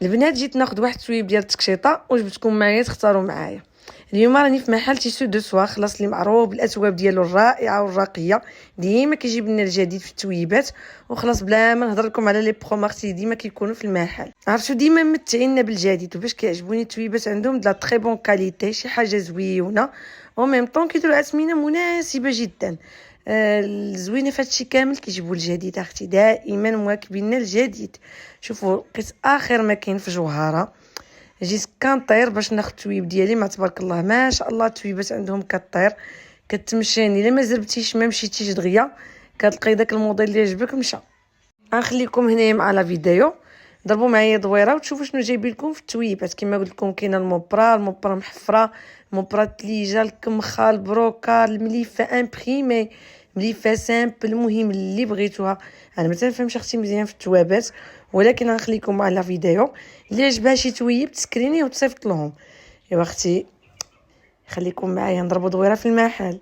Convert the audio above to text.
البنات جيت ناخذ واحد التويب ديال التكشيطه وجبتكم معايا تختاروا معايا. اليوم راني في محل تيسو دو سوا خلاص اللي معروف بالاثواب ديالو الرائعه والراقيه، ديما كيجيب لنا الجديد في التويبات. وخلاص بلا ما نهضر لكم على لي برومارتي ديما كيكونوا في المحل، عرفتوا ديما متعيننا بالجديد. وباش كيعجبوني التويبات عندهم دلا تري بون كاليتي، شي حاجه زويونه او ميم طون كيديروا اسمنه مناسبه جدا. الزوينه فهادشي كامل كيجيبوا الجديد اختي، دائما مواكبين الجديد. شوفوا قيس اخر ما كاين في جوهره، جيت كنطير باش ناخذ التويب ديالي. ما تبارك الله ما شاء الله التويبات عندهم كطير كتمشاني. الا ما زربتيش ما مشيتيش دغيا كتلقاي داك الموديل اللي عجبك مشى. غنخليكم هنايا مع لا فيديو، ضربوا معايا دويره وتشوفوا شنو جايبين لكم في التويبات. كما قلت لكم كاينه المبرا محفره، المبرا تليجه، الكمخه، البروكا، المليفه امبريمي، مليفه سامبل. المهم اللي بغيتوها. انا ما تنفهمش اختي مزيان في التوابات، ولكن غنخليكم مع لا فيديو. اللي عجبها شي تويب تسكريني وتصيفط لهم. ايوا اختي خليكم معايا نضربوا دويره في المحل.